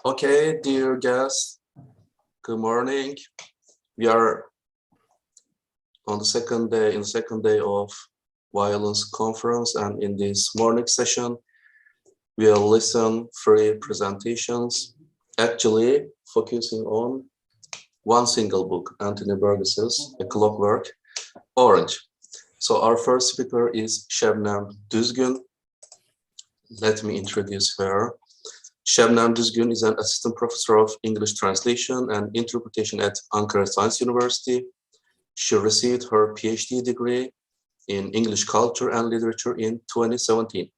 Okay, dear guests, good morning. We are on the second day of violence conference, and in this morning session, we'll listen three presentations, actually focusing on one single book, Anthony Burgess's A Clockwork, Orange. So our first speaker is Şebnem Düzgün. Let me introduce her. Şebnem Düzgün is an assistant professor of English translation and interpretation at Ankara Science University. She received her PhD degree in English culture and literature in 2017.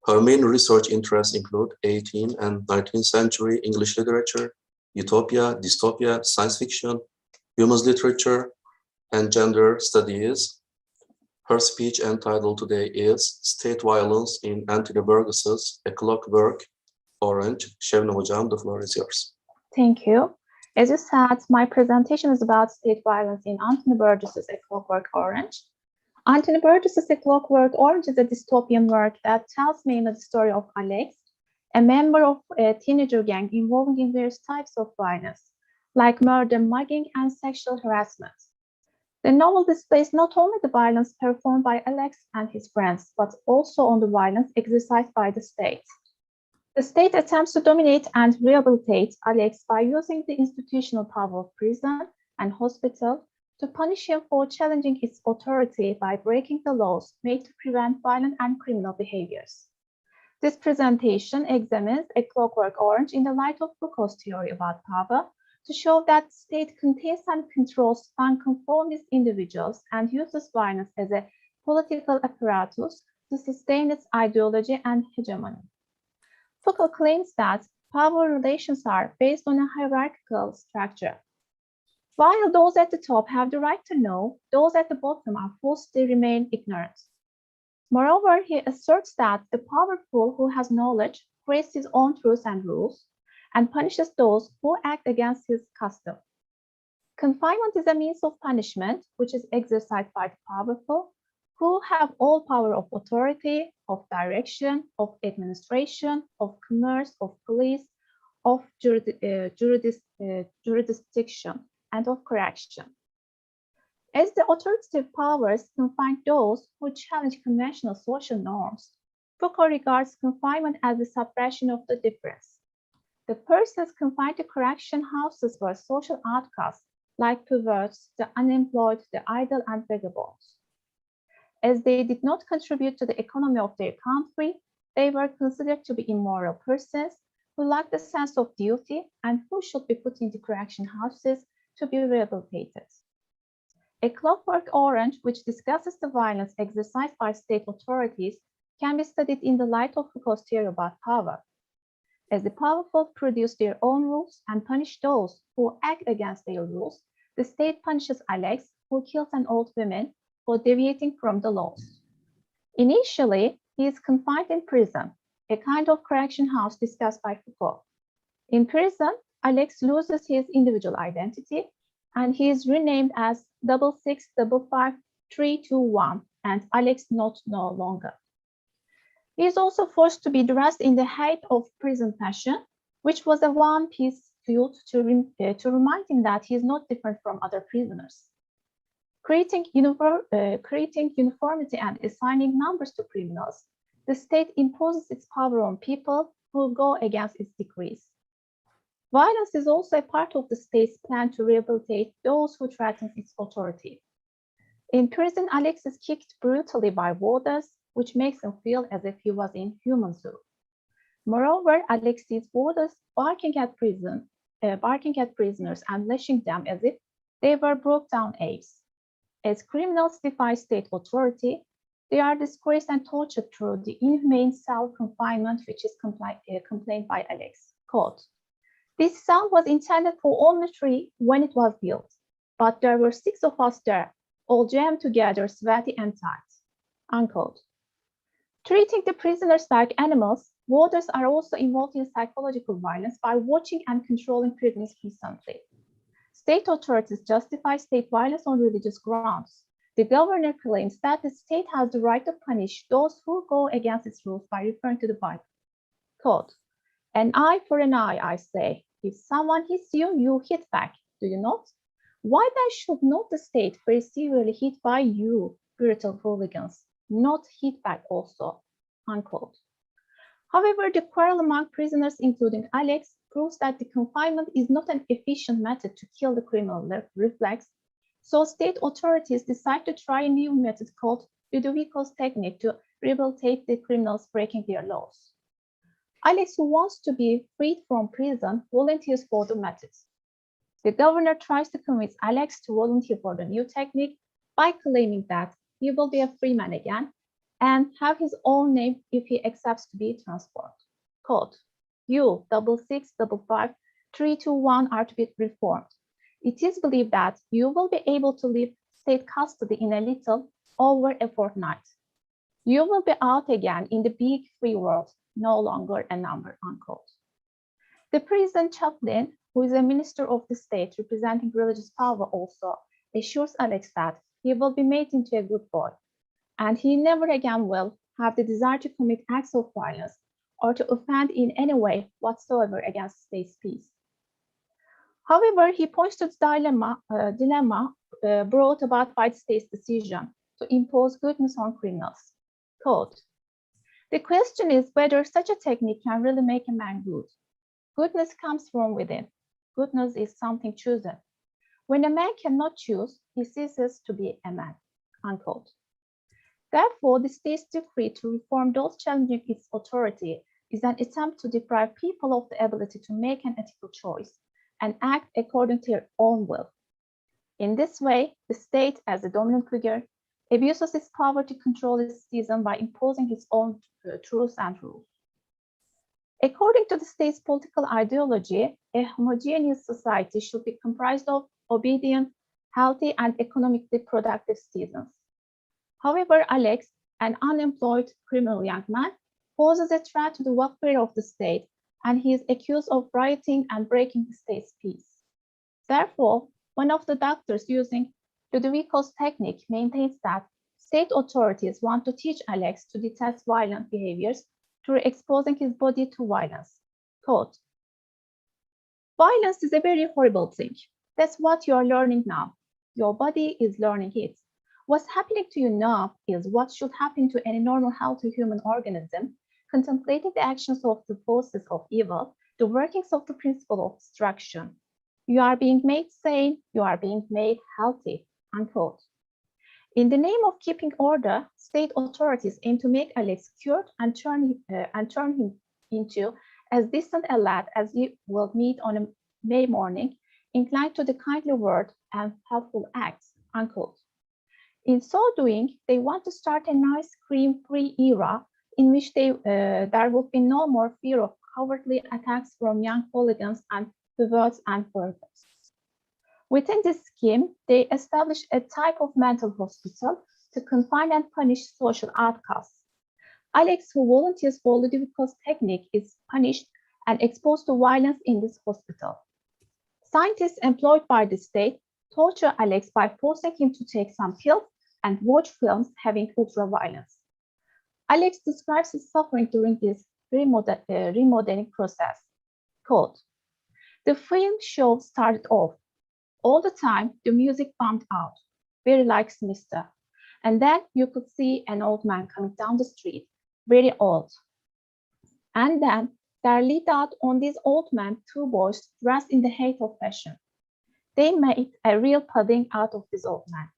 Her main research interests include 18th and 19th century English literature, utopia, dystopia, science fiction, women's literature, and gender studies. Her speech entitled today is State Violence in Anthony Burgess's A Clockwork, Orange. Şebnem Hocam, the floor is yours. Thank you. As you said, my presentation is about state violence in Anthony Burgess's A Clockwork Orange. Anthony Burgess's A Clockwork Orange is a dystopian work that tells mainly the story of Alex, a member of a teenager gang involved in various types of violence, like murder, mugging, and sexual harassment. The novel displays not only the violence performed by Alex and his friends, but also on the violence exercised by the state. The state attempts to dominate and rehabilitate Alex by using the institutional power of prison and hospital to punish him for challenging its authority by breaking the laws made to prevent violent and criminal behaviors. This presentation examines A Clockwork Orange in the light of Foucault's theory about power to show that the state contains and controls nonconformist individuals and uses violence as a political apparatus to sustain its ideology and hegemony. Foucault claims that power relations are based on a hierarchical structure. While those at the top have the right to know, those at the bottom are forced to remain ignorant. Moreover, he asserts that the powerful who has knowledge creates his own truths and rules and punishes those who act against his custom. Confinement is a means of punishment which is exercised by the powerful who have all power of authority, of direction, of administration, of commerce, of police, of jurisdiction, and of correction. As the authoritative powers confine those who challenge conventional social norms, Foucault regards confinement as the suppression of the difference. The persons confined to correction houses were social outcasts, like perverts, the unemployed, the idle, and vagabonds. As they did not contribute to the economy of their country, they were considered to be immoral persons who lacked the sense of duty and who should be put into correction houses to be rehabilitated. A Clockwork Orange, which discusses the violence exercised by state authorities, can be studied in the light of Foucault's theory about power. As the powerful produce their own rules and punish those who act against their rules, the state punishes Alex, who kills an old woman, for deviating from the laws. Initially, he is confined in prison, a kind of correction house discussed by Foucault. In prison, Alex loses his individual identity, and he is renamed as 6655321 and Alex not no longer. He is also forced to be dressed in the height of prison fashion, which was a one-piece suit to remind him that he is not different from other prisoners. Creating uniformity and assigning numbers to criminals, the state imposes its power on people who go against its decrees. Violence is also a part of the state's plan to rehabilitate those who threaten its authority. In prison, Alex is kicked brutally by warders, which makes him feel as if he was in human zoo. Moreover, Alex sees warders barking at prisoners and lashing them as if they were broke-down apes. As criminals defy state authority, they are disgraced and tortured through the inhumane cell confinement, which is complained by Alex. Quote, "This cell was intended for only 3 when it was built, but there were 6 of us there, all jammed together, sweaty and tight." Unquote. Treating the prisoners like animals, warders are also involved in psychological violence by watching and controlling prisoners constantly. State authorities justify state violence on religious grounds. The governor claims that the state has the right to punish those who go against its rules by referring to the Bible. Quote, An eye for an eye, I say. If someone hits you, you hit back, do you not? Why then should not the state very severely hit by you, brutal hooligans, not hit back also? Unquote. However, the quarrel among prisoners, including Alex, proves that the confinement is not an efficient method to kill the criminal reflex, so state authorities decide to try a new method called Ludovico's technique to rehabilitate the criminals breaking their laws. Alex, who wants to be freed from prison, volunteers for the methods. The governor tries to convince Alex to volunteer for the new technique by claiming that he will be a free man again and have his own name if he accepts to be transferred. Quote, you, 6655321 are to be reformed. It is believed that you will be able to leave state custody in a little over a fortnight. You will be out again in the big free world, no longer a number, unquote. The prison chaplain, who is a minister of the state representing religious power also, assures Alex that he will be made into a good boy, and he never again will have the desire to commit acts of violence or to offend in any way whatsoever against state's peace. However, he points to the dilemma brought about by the state's decision to impose goodness on criminals. Quote, the question is whether such a technique can really make a man good. Goodness comes from within. Goodness is something chosen. When a man cannot choose, he ceases to be a man, unquote. Therefore, the state's decree to reform those challenging its authority is an attempt to deprive people of the ability to make an ethical choice and act according to their own will. In this way, the state, as a dominant figure, abuses its power to control its citizens by imposing its own truths and rules. According to the state's political ideology, a homogeneous society should be comprised of obedient, healthy, and economically productive citizens. However, Alex, an unemployed criminal young man, poses a threat to the welfare of the state, and he is accused of rioting and breaking the state's peace. Therefore, one of the doctors using Ludovico's technique maintains that state authorities want to teach Alex to detest violent behaviors through exposing his body to violence. Quote, violence is a very horrible thing. That's what you are learning now. Your body is learning it. What's happening to you now is what should happen to any normal, healthy human organism, contemplating the actions of the forces of evil, the workings of the principle of destruction. You are being made sane, you are being made healthy, unquote. In the name of keeping order, state authorities aim to make Alex cured and turn him into as distant a lad as you will meet on a May morning, inclined to the kindly word and helpful acts, unquote. In so doing, they want to start a nice crime-free era in which there would be no more fear of cowardly attacks from young hooligans and perverts and Burgess. Within this scheme, they establish a type of mental hospital to confine and punish social outcasts. Alex, who volunteers for Ludovico's technique, is punished and exposed to violence in this hospital. Scientists employed by the state torture Alex by forcing him to take some pills and watch films having ultra-violence. Alex describes his suffering during this remodeling process. Quote, the film show started off. All the time, the music bumped out, very like sinister. And then you could see an old man coming down the street, very old. And then there lead out on this old man two boys dressed in the height of fashion. They made a real pudding out of this old man.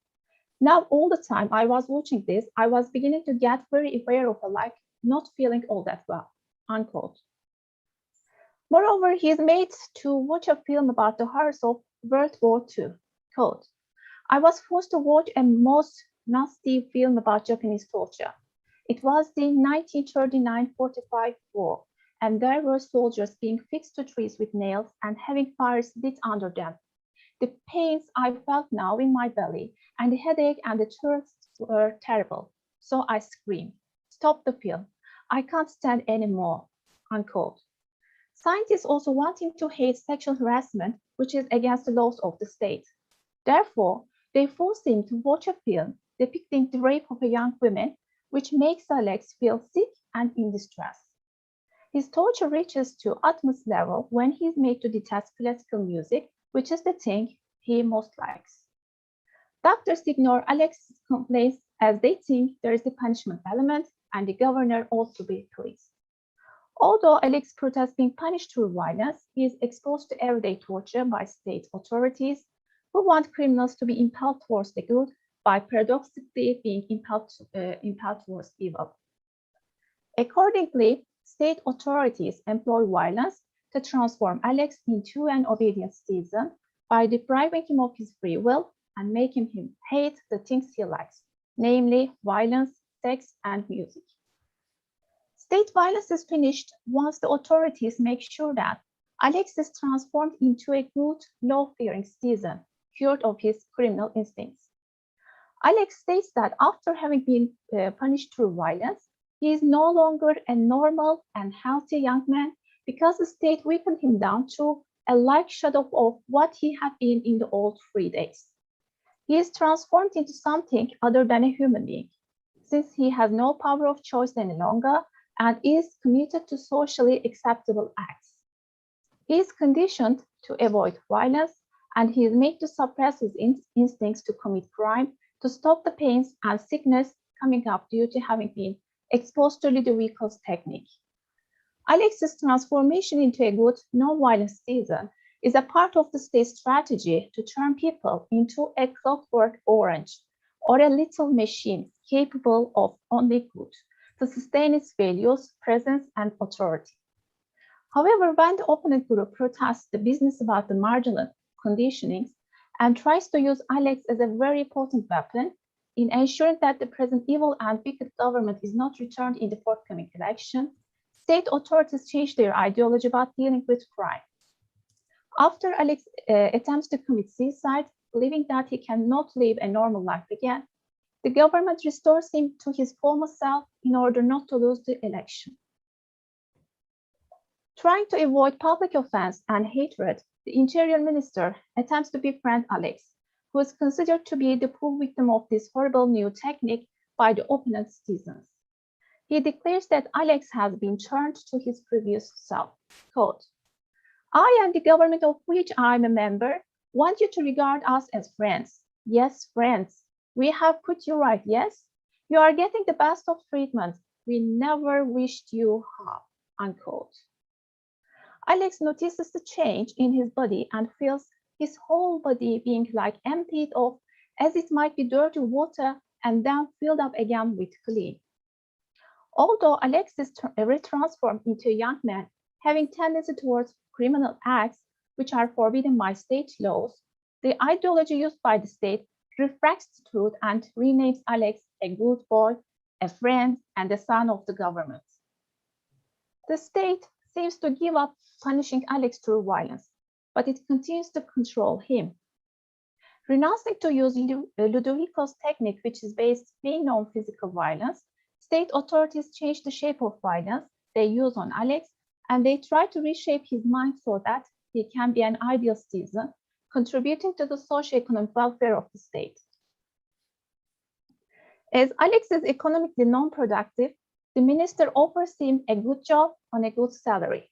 Now, all the time I was watching this, I was beginning to get very aware of not feeling all that well, unquote. Moreover, he is made to watch a film about the horrors of World War II. Quote, I was forced to watch a most nasty film about Japanese torture. It was the 1939-45 war, and there were soldiers being fixed to trees with nails and having fires lit under them. The pains I felt now in my belly and the headache and the thirst were terrible. So I screamed, stop the film. I can't stand anymore, unquote. Scientists also want him to hate sexual harassment, which is against the laws of the state. Therefore, they force him to watch a film depicting the rape of a young woman, which makes Alex feel sick and in distress. His torture reaches to utmost level when he is made to detest classical music, which is the thing he most likes. Doctors ignore Alex's complaints as they think there is a punishment element, and the governor also be pleased. Although Alex protests being punished through violence, he is exposed to everyday torture by state authorities who want criminals to be impelled towards the good by paradoxically being impelled towards evil. Accordingly, state authorities employ violence to transform Alex into an obedient citizen by depriving him of his free will and making him hate the things he likes, namely violence, sex, and music. State violence is finished once the authorities make sure that Alex is transformed into a good, law-fearing citizen, cured of his criminal instincts. Alex states that after having been punished through violence, he is no longer a normal and healthy young man because the state weakened him down to a like shadow of what he had been in the old free days. He is transformed into something other than a human being, since he has no power of choice any longer and is committed to socially acceptable acts. He is conditioned to avoid violence, and he is made to suppress his instincts to commit crime to stop the pains and sickness coming up due to having been exposed to Ludovico's technique. Alex's transformation into a good, non-violent citizen is a part of the state's strategy to turn people into a clockwork orange or a little machine capable of only good to sustain its values, presence, and authority. However, when the opponent group protests the business about the marginal conditionings and tries to use Alex as a very potent weapon in ensuring that the present evil and wicked government is not returned in the forthcoming election, state authorities change their ideology about dealing with crime. After Alex attempts to commit suicide, believing that he cannot live a normal life again, the government restores him to his former self in order not to lose the election. Trying to avoid public offense and hatred, the Interior Minister attempts to befriend Alex, who is considered to be the poor victim of this horrible new technique by the opponent citizens. He declares that Alex has been turned to his previous self. Quote, "I and the government of which I am a member want you to regard us as friends. Yes, friends. We have put you right, yes? You are getting the best of treatment. We never wished you harm." Unquote. Alex notices the change in his body and feels his whole body being like emptied of as it might be dirty water and then filled up again with clean. Although Alex is retransformed into a young man having tendency towards criminal acts which are forbidden by state laws, the ideology used by the state refracts the truth and renames Alex a good boy, a friend, and a son of the government. The state seems to give up punishing Alex through violence, but it continues to control him. Renouncing to use Ludovico's technique, which is based mainly on physical violence, state authorities change the shape of violence they use on Alex, and they try to reshape his mind so that he can be an ideal citizen, contributing to the socio-economic welfare of the state. As Alex is economically non-productive, the minister offers him a good job on a good salary.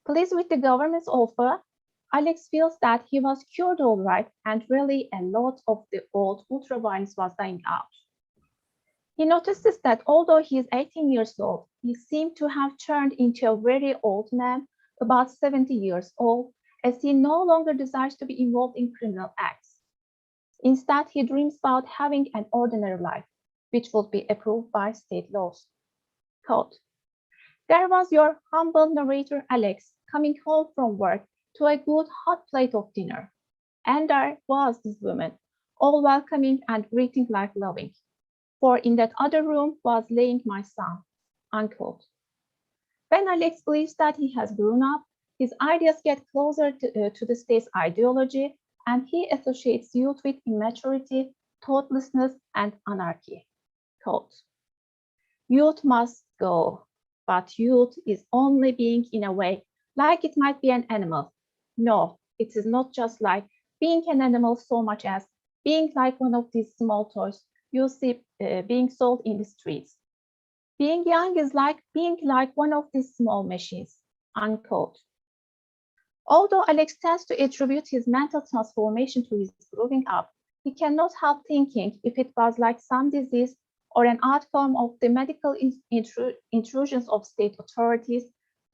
Pleased with the government's offer, Alex feels that he was cured all right and really a lot of the old ultra-violence was dying out. He notices that although he is 18 years old, he seemed to have turned into a very old man, about 70 years old, as he no longer desires to be involved in criminal acts. Instead, he dreams about having an ordinary life, which would be approved by state laws. Quote, "There was your humble narrator Alex coming home from work to a good hot plate of dinner. And there was this woman, all welcoming and greeting like loving. For in that other room was laying my son." Unquote. When Alex believes that he has grown up, his ideas get closer to the state's ideology, and he associates youth with immaturity, thoughtlessness, and anarchy. Quote, "Youth must go, but youth is only being in a way like it might be an animal. No, it is not just like being an animal so much as being like one of these small toys you see being sold in the streets. Being young is like being like one of these small machines, unquote. Although Alex tends to attribute his mental transformation to his growing up, he cannot help thinking if it was like some disease or an outcome of the medical intrusions of state authorities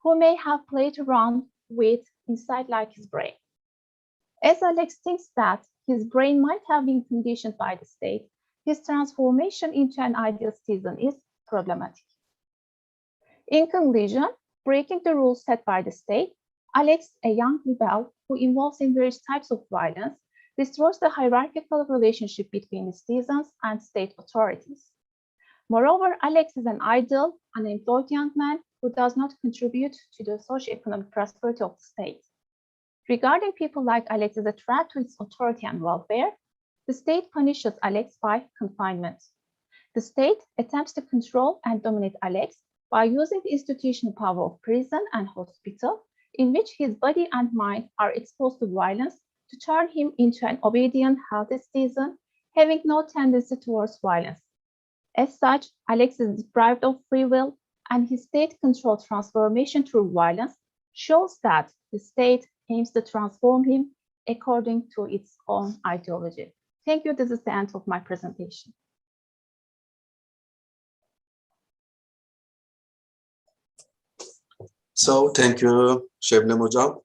who may have played around with inside like his brain. As Alex thinks that his brain might have been conditioned by the state, his transformation into an ideal citizen is problematic. In conclusion, breaking the rules set by the state, Alex, a young rebel who involves in various types of violence, destroys the hierarchical relationship between the citizens and state authorities. Moreover, Alex is an idle, unemployed young man who does not contribute to the socioeconomic prosperity of the state. Regarding people like Alex as a threat to its authority and welfare, the state punishes Alex by confinement. The state attempts to control and dominate Alex by using the institutional power of prison and hospital, in which his body and mind are exposed to violence, to turn him into an obedient, healthy citizen, having no tendency towards violence. As such, Alex is deprived of free will, and his state-controlled transformation through violence shows that the state aims to transform him according to its own ideology. Thank you. This is the end of my presentation. So thank you, Şebnem Hocam.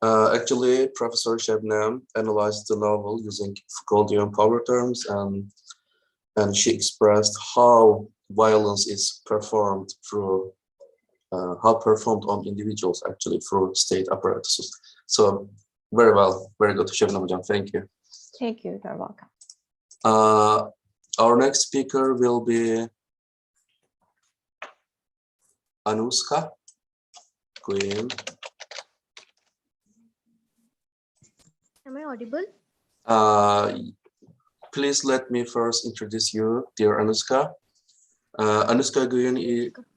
Actually, Professor Şebnem analyzed the novel using Foucauldian power terms, and she expressed how violence is performed through, how performed on individuals actually through state apparatuses. So very well, very good, Şebnem Hocam. Thank you. Thank you. You're welcome. Our next speaker will be Anuska Queen. Am I audible? Please let me first introduce you, dear Anuska. Anuska Guyen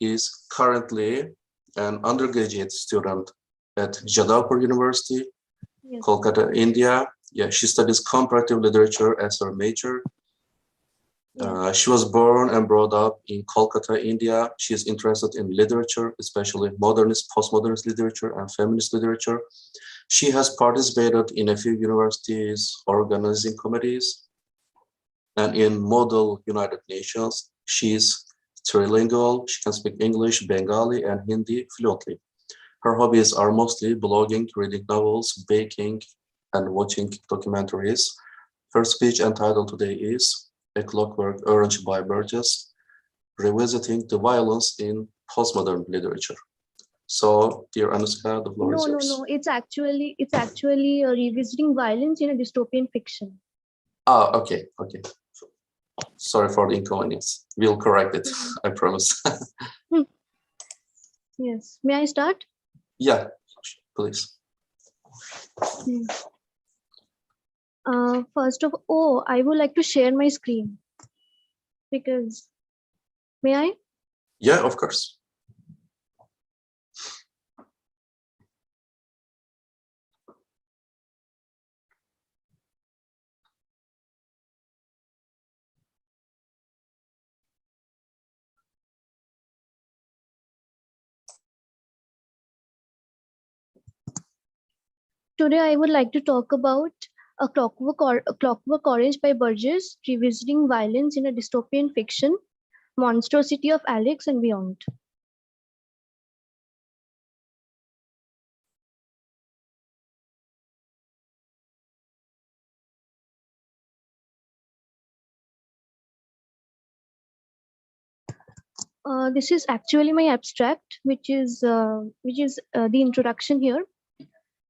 is currently an undergraduate student at Jadavpur University, Yes. Kolkata, India. Yeah, she studies comparative literature as her major. She was born and brought up in Kolkata, India. She is interested in literature, especially modernist, postmodernist literature and feminist literature. She has participated in a few universities, organizing committees, and in Model United Nations. She is trilingual. She can speak English, Bengali, and Hindi fluently. Her hobbies are mostly blogging, reading novels, baking, and watching documentaries. Her speech and title today is A Clockwork Orange by Burgess, revisiting the violence in postmodern literature. So, dear Anuska, the floor is yours. No. It's actually revisiting violence in a dystopian fiction. Ah, okay. Sorry for the inconvenience. We'll correct it, I promise. Yes. May I start? Yeah, please. First of all, I would like to share my screen because, may I? Yeah, of course. Today, I would like to talk about A Clockwork Orange by Burgess, revisiting violence in a dystopian fiction, monstrosity of Alex and beyond. This is actually my abstract, which is the introduction here.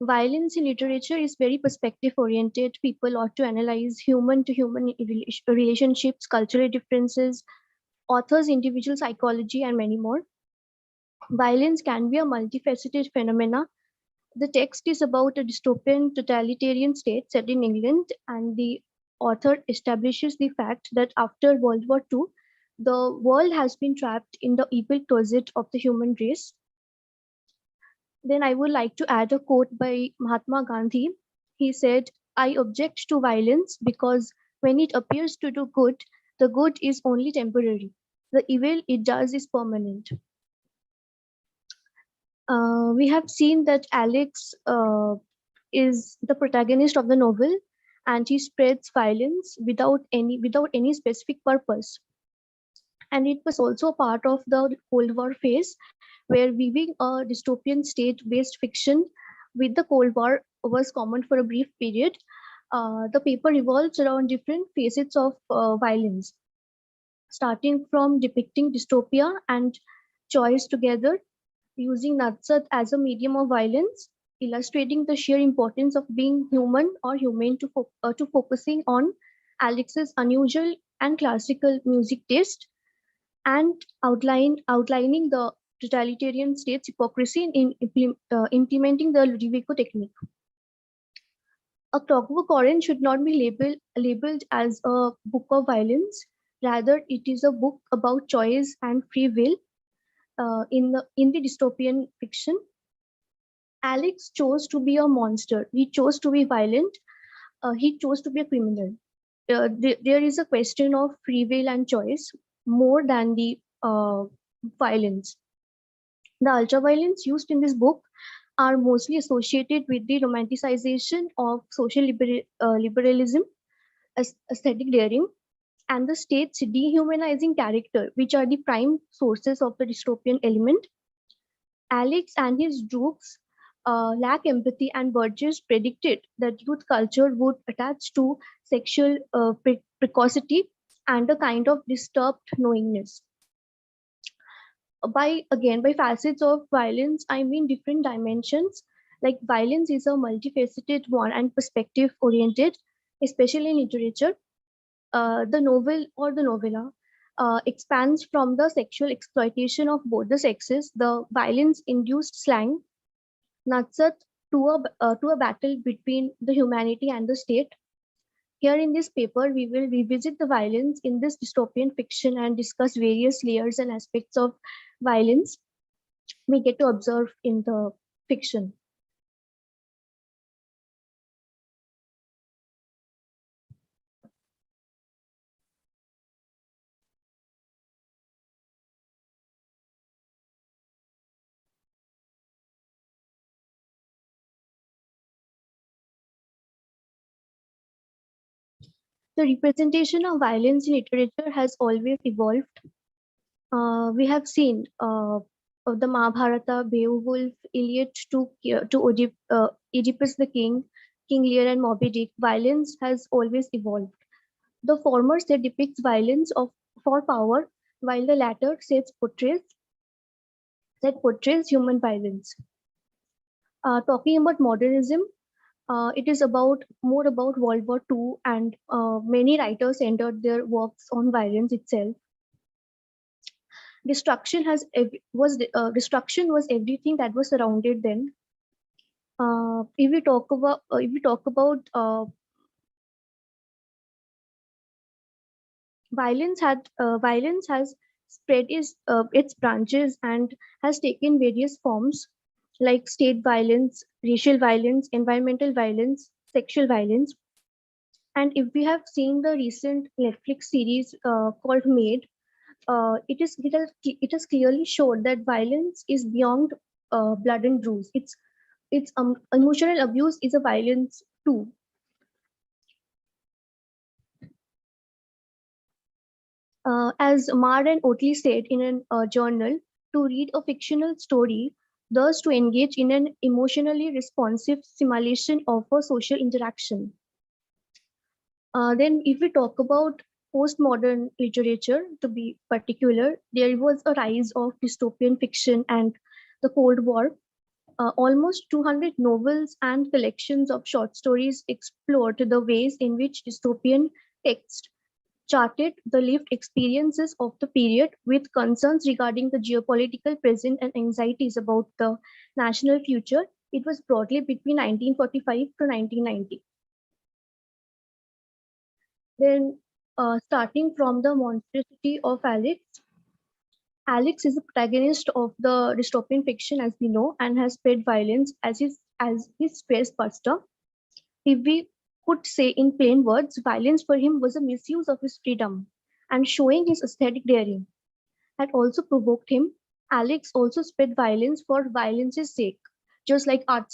Violence in literature is very perspective oriented. People ought to analyze human to human relationships, cultural differences, authors' individual psychology, and many more. Violence can be a multifaceted phenomena. The text is about a dystopian totalitarian state set in England, and the author establishes the fact that after World War II, the world has been trapped in the evil closet of the human race. Then I would like to add a quote by Mahatma Gandhi. He said, "I object to violence because when it appears to do good, the good is only temporary. The evil it does is permanent. We have seen that Alex is the protagonist of the novel, and he spreads violence without any specific purpose. And it was also part of the Cold War phase, where weaving a dystopian state-based fiction with the Cold War was common for a brief period. The paper revolves around different facets of violence, starting from depicting dystopia and choice together, using Natsat as a medium of violence, illustrating the sheer importance of being human or humane to focusing on Alex's unusual and classical music taste, and outlining the totalitarian state's hypocrisy in implementing the Ludovico technique. A Clockwork Orange should not be labeled as a book of violence. Rather, it is a book about choice and free will. In the dystopian fiction, Alex chose to be a monster. He chose to be violent. He chose to be a criminal. There is a question of free will and choice more than the violence. The ultra-violence used in this book are mostly associated with the romanticization of social liberalism, aesthetic daring, and the state's dehumanizing character, which are the prime sources of the dystopian element. Alex and his droogs lack empathy, and Burgess predicted that youth culture would attach to sexual precocity and a kind of disturbed knowingness. By facets of violence, I mean different dimensions. Like violence is a multifaceted one and perspective oriented, especially in literature. The novel or the novella expands from the sexual exploitation of both the sexes, the violence-induced slang, Natsat, to a battle between the humanity and the state. Here in this paper, we will revisit the violence in this dystopian fiction and discuss various layers and aspects of violence we get to observe in the fiction. The representation of violence in literature has always evolved. We have seen of the Mahabharata, Beowulf, Iliad to Oedipus the King, King Lear, and Moby Dick. Violence has always evolved. The former set depicts violence for power, while the latter set portrays human violence. Talking about modernism, it is more about World War II, and many writers centered their works on violence itself. Destruction was everything that was surrounded then. If we talk about violence has spread its branches and has taken various forms, like state violence, racial violence, environmental violence, sexual violence. And if we have seen the recent Netflix series called Made, it has clearly showed that violence is beyond blood and bruise. It's emotional abuse is a violence too. As Mar and Otley said in a journal, to read a fictional story, thus to engage in an emotionally responsive simulation of a social interaction. Then if we talk about postmodern literature, to be particular, there was a rise of dystopian fiction and the Cold War. Almost 200 novels and collections of short stories explored the ways in which dystopian text charted the lived experiences of the period, with concerns regarding the geopolitical present and anxieties about the national future. It was broadly between 1945 to 1990. Then, starting from the monstrosity of Alex. Alex is the protagonist of the dystopian fiction, as we know, and has spread violence as his space buster. If we could say in plain words, violence for him was a misuse of his freedom and showing his aesthetic daring. had also provoked him. Alex also spread violence for violence's sake, just like art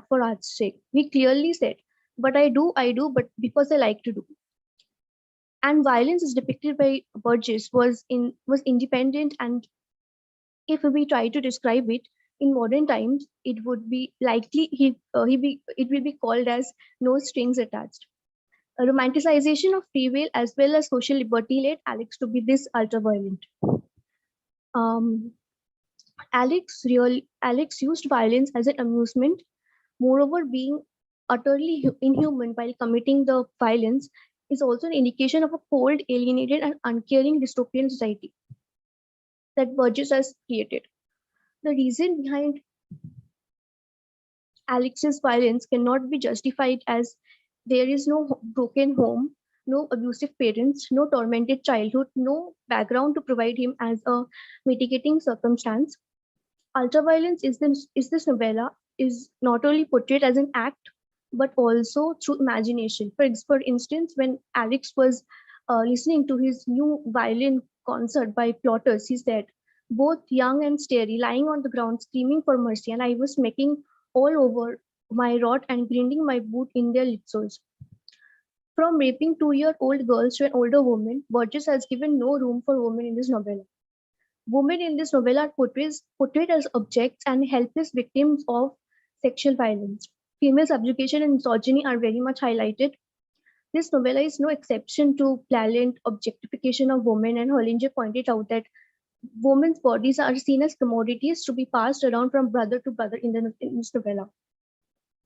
for art's sake. He clearly said, "But I do, but because I like to do." And violence as depicted by Burgess was independent, and if we try to describe it in modern times, it would be likely it will be called as no strings attached. A romanticization of free will as well as social liberty led Alex to be this ultra violent. Um, Alex used violence as an amusement. Moreover, being utterly inhuman while committing the violence is also an indication of a cold, alienated, and uncaring dystopian society that Burgess has created. The reason behind Alex's violence cannot be justified as there is no broken home, no abusive parents, no tormented childhood, no background to provide him as a mitigating circumstance. Ultraviolence is this novella is not only portrayed as an act but also through imagination. For instance, when Alex was listening to his new violin concert by Plotters, he said, "Both young and starry, lying on the ground, screaming for mercy, and I was making all over my rod and grinding my boot in their litsols." From raping 2-year-old girls to an older woman, Burgess has given no room for women in this novella. Women in this novella are portrayed as objects and helpless victims of sexual violence. Female subjugation and misogyny are very much highlighted. This novella is no exception to blatant objectification of women, and Hollinger pointed out that women's bodies are seen as commodities to be passed around from brother to brother in this novella.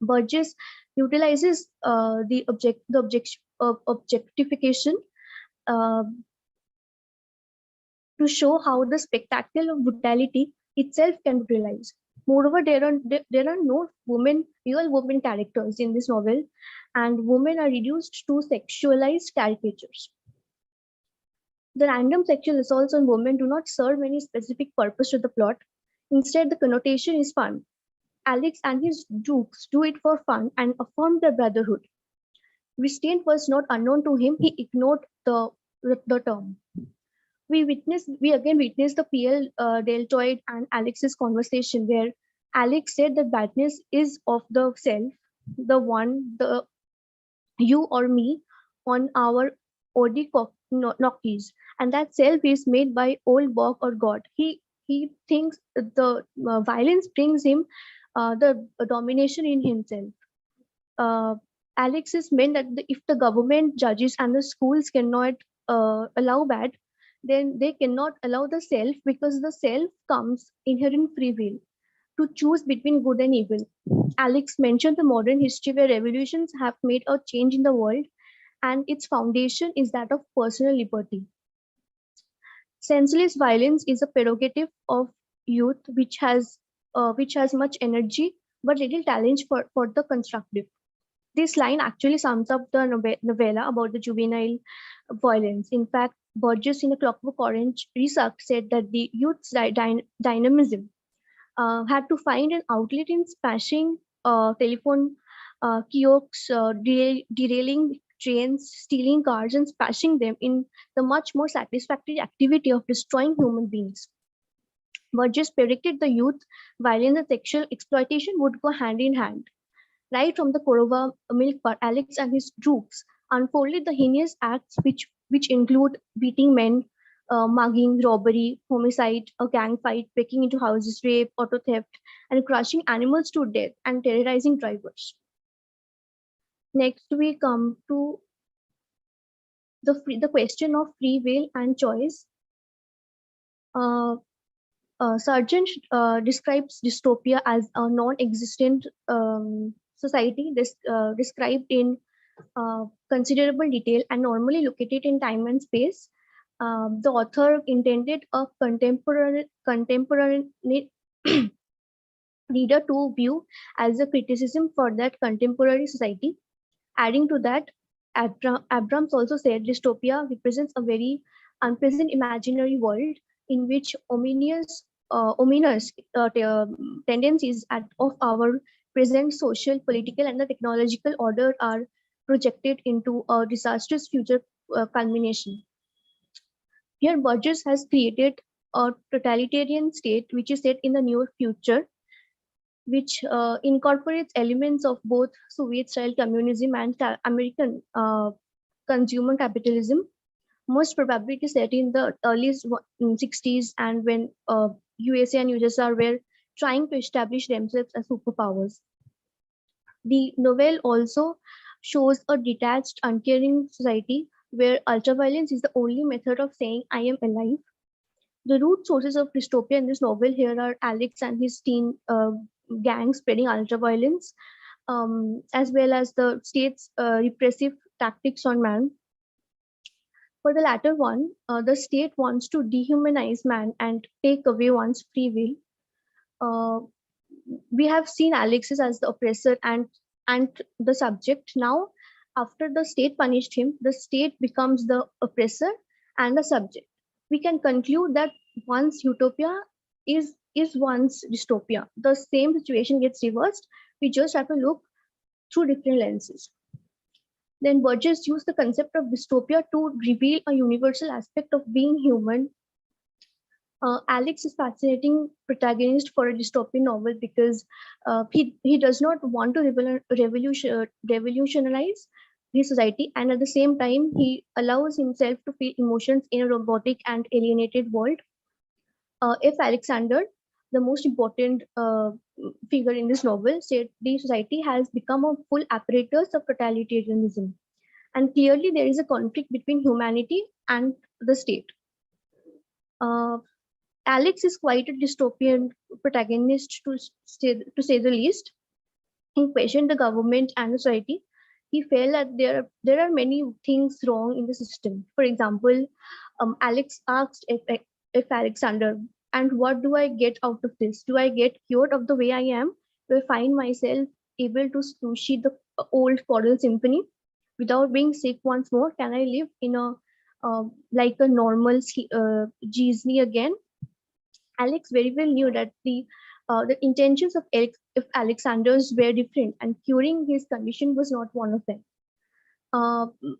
Burgess utilizes objectification uh, to show how the spectacle of brutality itself can be realized. Moreover, there are no real women characters in this novel, and women are reduced to sexualized caricatures. The random sexual assaults on women do not serve any specific purpose to the plot. Instead, the connotation is fun. Alex and his dukes do it for fun and affirm their brotherhood. Restraint was not unknown to him. He ignored the term. We again witnessed the PL deltoid and Alex's conversation, where Alex said that badness is of the self, the one, the you or me on our Nokis, and that self is made by old Bog or God. He thinks the violence brings him the domination in himself. Uh, Alex is meant that if the government, judges, and the schools cannot allow bad, then they cannot allow the self, because the self comes inherent free will to choose between good and evil. Alex mentioned the modern history where revolutions have made a change in the world, and its foundation is that of personal liberty. Senseless violence is a prerogative of youth which has much energy but little talent for the constructive. This line actually sums up the novella about the juvenile violence. In fact, Burgess in A Clockwork Orange research said that the youth's dynamism had to find an outlet in smashing telephone kiosks, derailing trains, stealing cars, and smashing them in the much more satisfactory activity of destroying human beings. Burgess predicted the youth violence and sexual exploitation would go hand in hand. Right from the Korova milk bar, Alex and his troops unfolded the heinous acts which include beating men, mugging, robbery, homicide, a gang fight, breaking into houses, rape, auto theft, and crushing animals to death and terrorizing drivers. Next, we come to the question of free will and choice. Sargent describes dystopia as a non-existent society described in considerable detail and normally located in time and space. The author intended a contemporary reader to view as a criticism for that contemporary society. Adding to that, Abrams also said dystopia represents a very unpleasant imaginary world in which ominous tendencies of our present social, political, and the technological order are projected into a disastrous future culmination. Here, Burgess has created a totalitarian state which is set in the near future, which incorporates elements of both Soviet-style communism and American consumer capitalism. Most probably it is set in the early 60s, and when USA and USSR were trying to establish themselves as superpowers. The novel also shows a detached, uncaring society where ultraviolence is the only method of saying I am alive. The root sources of dystopia in this novel here are Alex and his teen gang spreading ultraviolence, as well as the state's repressive tactics on man. For the latter one, the state wants to dehumanize man and take away one's free will. We have seen Alexis as the oppressor and the subject. Now, after the state punished him, the state becomes the oppressor and the subject. We can conclude that one's utopia is one's dystopia. The same situation gets reversed. We just have to look through different lenses. Then Burgess used the concept of dystopia to reveal a universal aspect of being human. Alex is fascinating protagonist for a dystopian novel because he does not want to revolutionize his society, and at the same time he allows himself to feel emotions in a robotic and alienated world. F. Alexander, the most important figure in this novel, said the society has become a full apparatus of totalitarianism, and clearly there is a conflict between humanity and the state. Alex is quite a dystopian protagonist, to say the least. He questioned the government and the society. He felt that there are many things wrong in the system. For example, Alex asked if Alexander, and what do I get out of this? Do I get cured of the way I am? Do I find myself able to sushi the old choral symphony without being sick once more? Can I live in a like a normal Disney again? Alex very well knew that the intentions of Alexander's were different, and curing his condition was not one of them.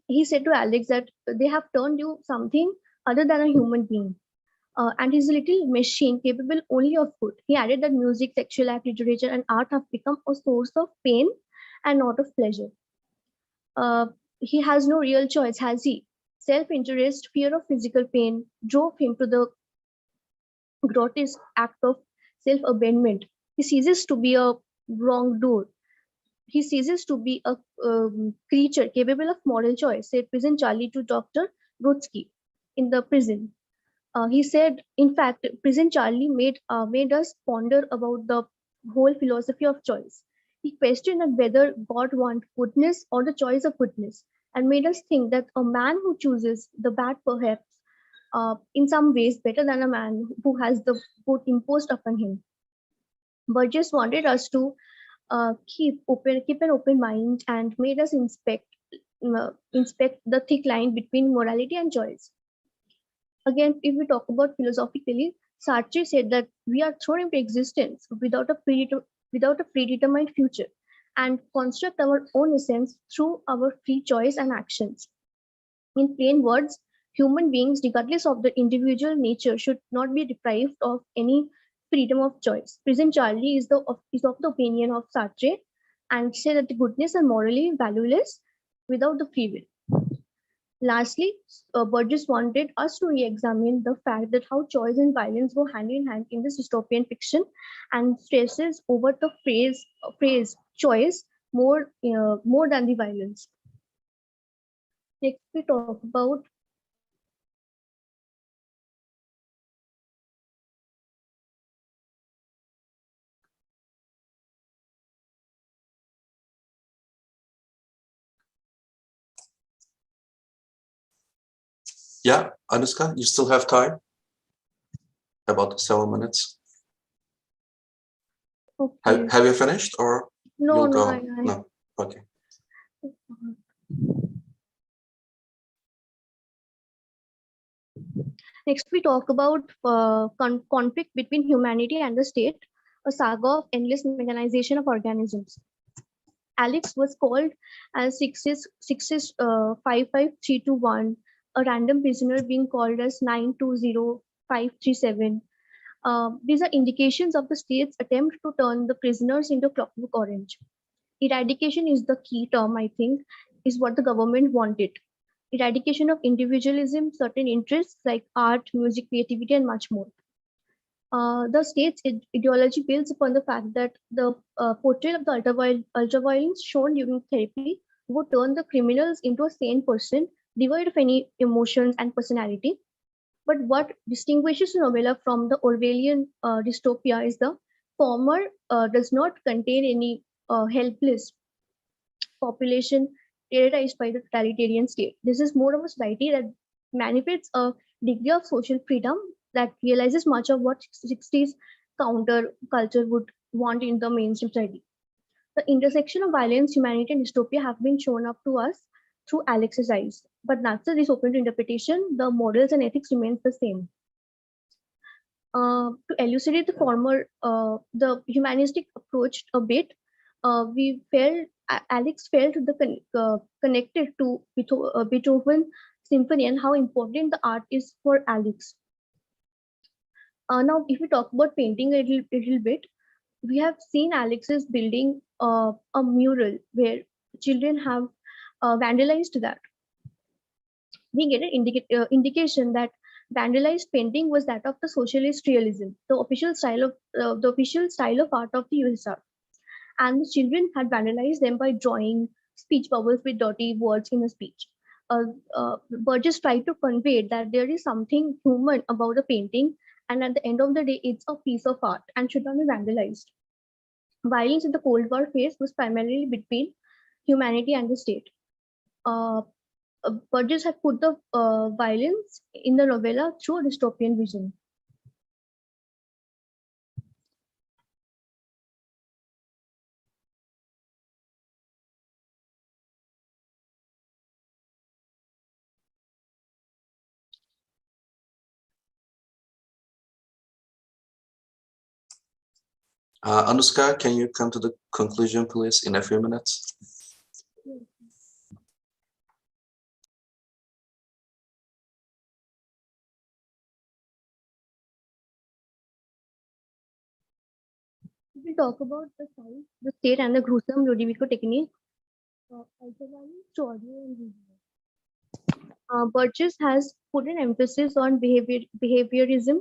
He said to Alex that they have turned you something other than a human being, and he's a little machine capable only of good. He added that music, sexual act, literature, and art have become a source of pain and not of pleasure. He has no real choice, has he? Self-interest, fear of physical pain drove him to the grotesque act of self-abandonment. He ceases to be a wrongdoer. He ceases to be a creature capable of moral choice, said prison Charlie to Dr. Brodsky in the prison. He said, in fact, prison Charlie made us ponder about the whole philosophy of choice. He questioned whether God wants goodness or the choice of goodness, and made us think that a man who chooses the bad perhaps in some ways better than a man who has the good imposed upon him. Burgess wanted us to keep an open mind and made us inspect the thick line between morality and choice. Again, if we talk about philosophically, Sartre said that we are thrown into existence without a predetermined future and construct our own essence through our free choice and actions. In plain words, human beings, regardless of their individual nature, should not be deprived of any freedom of choice. Prison Charlie is of the opinion of Sartre and say that the goodness are morally valueless without the free will. Lastly, Burgess wanted us to re-examine the fact that how choice and violence go hand in hand in this dystopian fiction, and stresses over the phrase choice more than the violence. Next, we talk about Yeah, Anushka, you still have time? About 7 minutes. okay. Have you finished or No, you'll no, go? No. Okay. Next, we talk about conflict between humanity and the state, a saga of endless mechanization of organisms. Alex was called as 65321 a random prisoner being called as 920537. These are indications of the state's attempt to turn the prisoners into Clockwork Orange. Eradication is the key term, I think, is what the government wanted. Eradication of individualism, certain interests like art, music, creativity, and much more. The state's ideology builds upon the fact that the portrayal of the ultraviolence shown during therapy would turn the criminals into a sane person, devoid of any emotions and personality. But what distinguishes the novella from the Orwellian dystopia is the former does not contain any helpless population terrorized by the totalitarian state. This is more of a society that manifests a degree of social freedom that realizes much of what 60s counter culture would want in the mainstream society. The intersection of violence, humanity, and dystopia have been shown up to us through Alex's eyes. But Nazi is open to interpretation. The morals and ethics remains the same. To elucidate the former, the humanistic approach a bit, Alex felt connected to Beethoven symphony and how important the art is for Alex. Now, if we talk about painting a little bit, we have seen Alex is building a mural where children have vandalized that. We get an indication that vandalized painting was that of the socialist realism, the official style of art of the USSR, and the children had vandalized them by drawing speech bubbles with dirty words in a speech. Burgess tried to convey that there is something human about the painting, and at the end of the day, it's a piece of art and should not be vandalized. Violence in the Cold War phase was primarily between humanity and the state. Burgess had put the violence in the novella through a dystopian vision. Anushka, can you come to the conclusion, please, in a few minutes? We talk about the size, the state, and the gruesome Ludovico technique. Ultraviolence to audio and visual. Burgess has put an emphasis on behaviorism,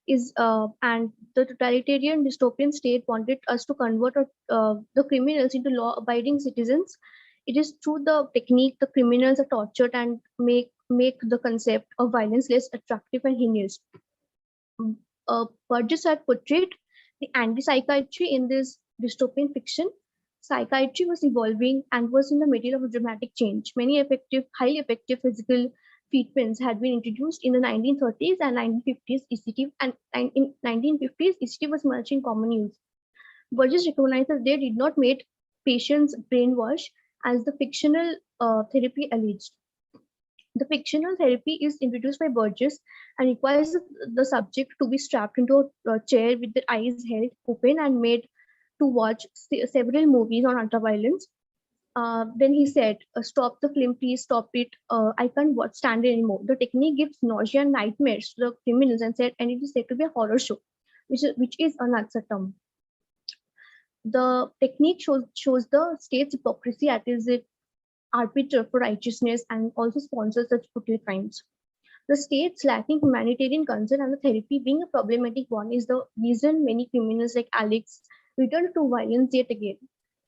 and the totalitarian dystopian state wanted us to convert the criminals into law-abiding citizens. It is through the technique the criminals are tortured and make the concept of violence less attractive and heinous. Burgess had portrayed the anti-psychiatry in this dystopian fiction. Psychiatry was evolving and was in the middle of a dramatic change. Many highly effective physical treatments had been introduced in the 1930s and 1950s. In 1950s, ECT was much in common use. Burgess recognized that they did not make patients brainwash as the fictional therapy alleged. The fictional therapy is introduced by Burgess and requires the subject to be strapped into a chair with their eyes held open and made to watch several movies on ultraviolence. Then he said, "Stop the film, please stop it. I can't stand it anymore." The technique gives nausea and nightmares to the criminals and it is said to be a horror show, which is a term. The technique shows the state's hypocrisy as it arbiter for righteousness and also sponsors such brutal crimes. The state's lacking humanitarian concern and the therapy being a problematic one is the reason many criminals like Alex return to violence yet again.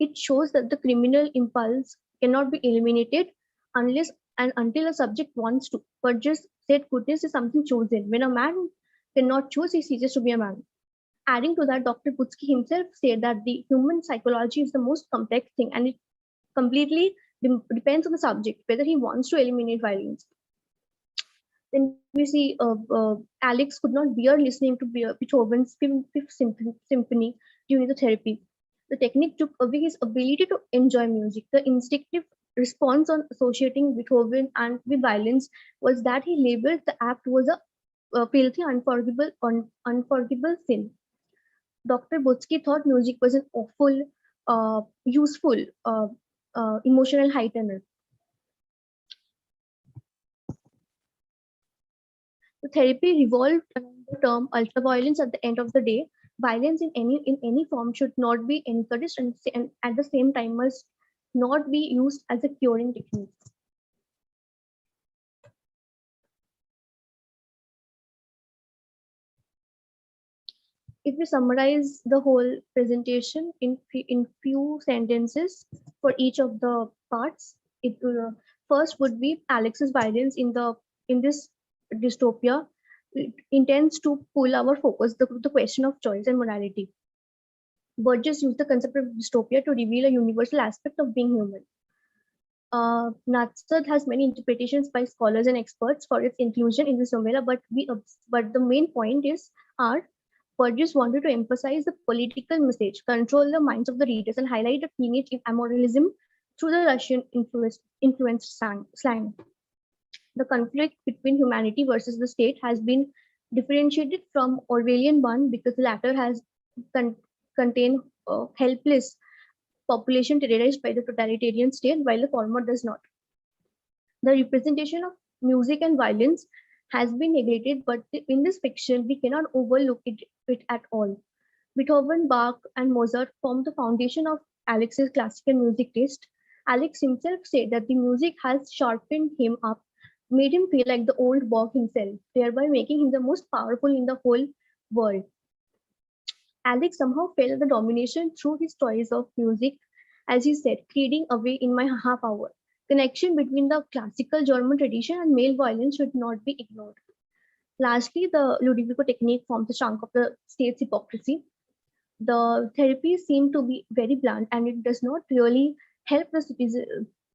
It shows that the criminal impulse cannot be eliminated unless and until a subject wants to. Burgess said goodness is something chosen. When a man cannot choose, he ceases to be a man. Adding to that, Dr. Butsky himself said that the human psychology is the most complex thing and it completely depends on the subject, whether he wants to eliminate violence. Then we see Alex could not bear listening to Beethoven's Fifth Symphony during the therapy. The technique took away his ability to enjoy music. The instinctive response on associating Beethoven and with violence was that he labeled the act was a filthy, unforgivable sin. Dr. Butsky thought music was an awful, useful, emotional heightener. The therapy revolved around the term ultraviolence. At the end of the day, violence in any form should not be encouraged, and at the same time must not be used as a curing technique. If we summarize the whole presentation in few sentences for each of the parts, it first would be Alex's violence in this dystopia. It intends to pull our focus the question of choice and morality. Burgess used the concept of dystopia to reveal a universal aspect of being human. Natsad has many interpretations by scholars and experts for its inclusion in this novella, but the main point is Burgess wanted to emphasize the political message, control the minds of the readers, and highlight the teenage immoralism through the Russian influenced slang. The conflict between humanity versus the state has been differentiated from Orwellian one because the latter has contained helpless population terrorized by the totalitarian state, while the former does not. The representation of music and violence has been neglected, but in this fiction, we cannot overlook it at all. Beethoven, Bach, and Mozart formed the foundation of Alex's classical music taste. Alex himself said that the music has sharpened him up, made him feel like the old Bach himself, thereby making him the most powerful in the whole world. Alex somehow felt the domination through his choice of music, as he said, fading away in my half hour. Connection between the classical German tradition and male violence should not be ignored. Lastly, the Ludovico technique forms a chunk of the state's hypocrisy. The therapies seem to be very blunt, and it does not really help the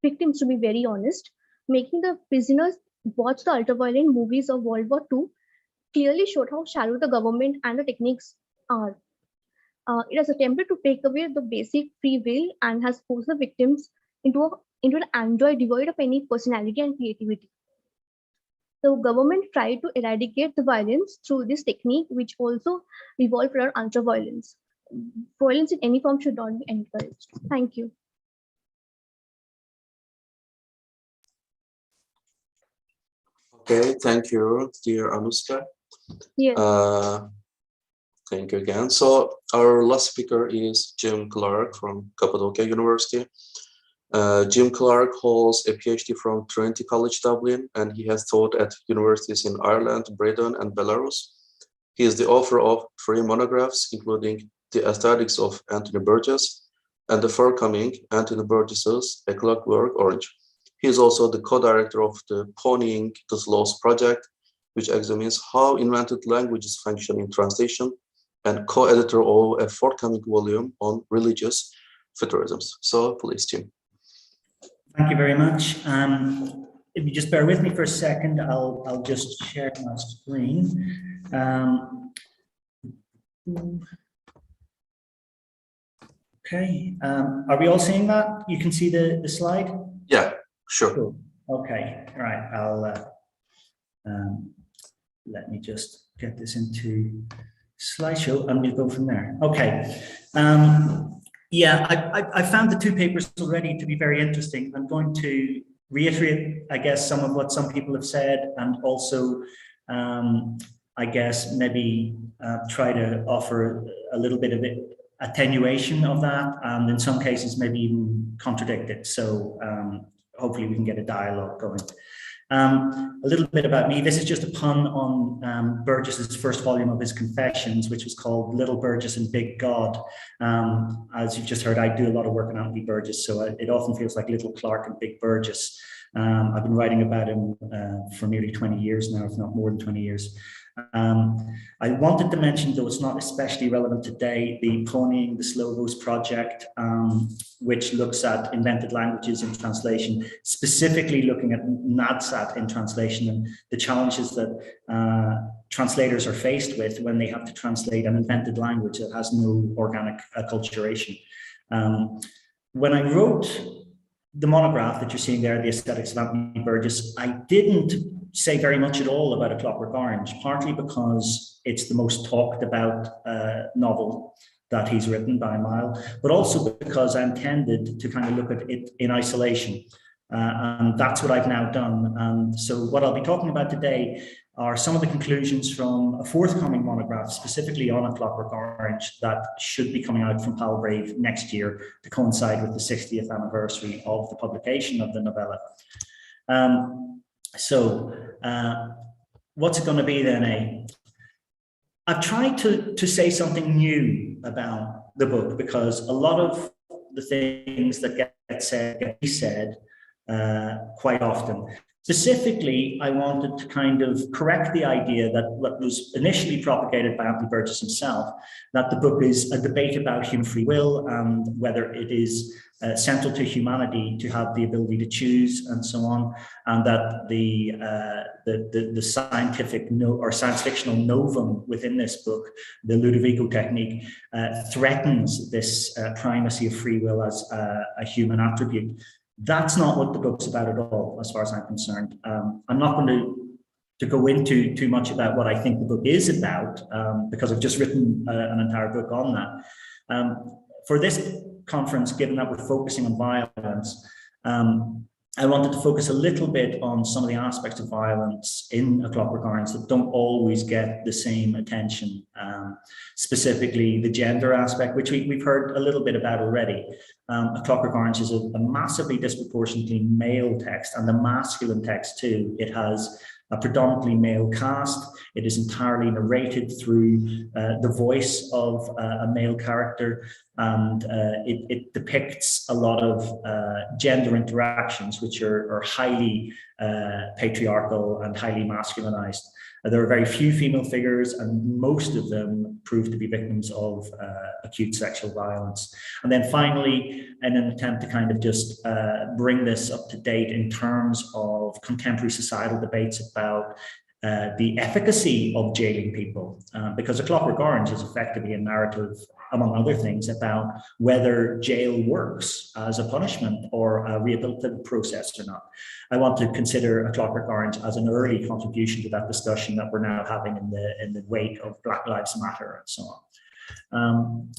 victims to be very honest, making the prisoners watch the ultraviolent movies of World War II clearly showed how shallow the government and the techniques are. It has attempted to take away the basic free will and has forced the victims into an android devoid of any personality and creativity. The government tried to eradicate the violence through this technique, which also revolved around ultra-violence. Violence in any form should not be encouraged. Thank you. Okay, thank you, dear Anushka. Yes. Thank you again. So our last speaker is Jim Clark from Cappadocia University. Jim Clark holds a PhD from Trinity College Dublin, and he has taught at universities in Ireland, Britain, and Belarus. He is the author of 3 monographs, including The Aesthetics of Anthony Burgess and the forthcoming Anthony Burgess's A Clockwork Orange. He is also the co-director of the Ponying the Slows project, which examines how invented languages function in translation, and co-editor of a forthcoming volume on religious futurisms. So please, Jim. Thank you very much. If you just bear with me for a second, I'll just share my screen. Okay, are we all seeing that? You can see the slide? Yeah, sure. Cool. Okay, all right, I'll let me just get this into slideshow and we'll go from there. Okay. Yeah, I found the 2 papers already to be very interesting. I'm going to reiterate, I guess, some of what some people have said, and also, I guess, maybe try to offer a little bit of attenuation of that, and in some cases, maybe even contradict it. So hopefully we can get a dialogue going. A little bit about me. This is just a pun on Burgess's first volume of his Confessions, which was called Little Burgess and Big God. As you've just heard, I do a lot of work on Anthony Burgess, so it often feels like Little Clark and Big Burgess. I've been writing about him for nearly 20 years now, if not more than 20 years. I wanted to mention, though it's not especially relevant today, the Ponying the Slow project, which looks at invented languages in translation, specifically looking at NADSAT in translation and the challenges that translators are faced with when they have to translate an invented language that has no organic acculturation. When I wrote the monograph that you're seeing there, The Aesthetics of Anthony Burgess, I didn't say very much at all about A Clockwork Orange, partly because it's the most talked about novel that he's written by a mile, but also because I intended to kind of look at it in isolation. And that's what I've now done. And so what I'll be talking about today are some of the conclusions from a forthcoming monograph specifically on A Clockwork Orange that should be coming out from Palgrave next year to coincide with the 60th anniversary of the publication of the novella. What's it going to be then, eh? I've tried to say something new about the book, because a lot of the things that get said quite often. Specifically, I wanted to kind of correct the idea that what was initially propagated by Anthony Burgess himself, that the book is a debate about human free will and whether it is central to humanity to have the ability to choose and so on, and that the scientific or science fictional novum within this book, the Ludovico technique, threatens this primacy of free will as a human attribute. That's not what the book's about at all, as far as I'm concerned. I'm not going to go into too much about what I think the book is about, because I've just written an entire book on that. For this conference, given that we're focusing on violence, I wanted to focus a little bit on some of the aspects of violence in A Clockwork Orange that don't always get the same attention, specifically the gender aspect, which we've heard a little bit about already. A Clockwork Orange is a massively disproportionately male text, and the masculine text too. It has a predominantly male cast. It is entirely narrated through the voice of a male character, and it depicts a lot of gender interactions which are highly patriarchal and highly masculinized. There are very few female figures, and most of them prove to be victims of acute sexual violence. And then finally, in an attempt to kind of just bring this up to date in terms of contemporary societal debates about the efficacy of jailing people, because A Clockwork Orange is effectively a narrative, among other things, about whether jail works as a punishment or a rehabilitative process or not. I want to consider A Clockwork Orange as an early contribution to that discussion that we're now having in the wake of Black Lives Matter and so on.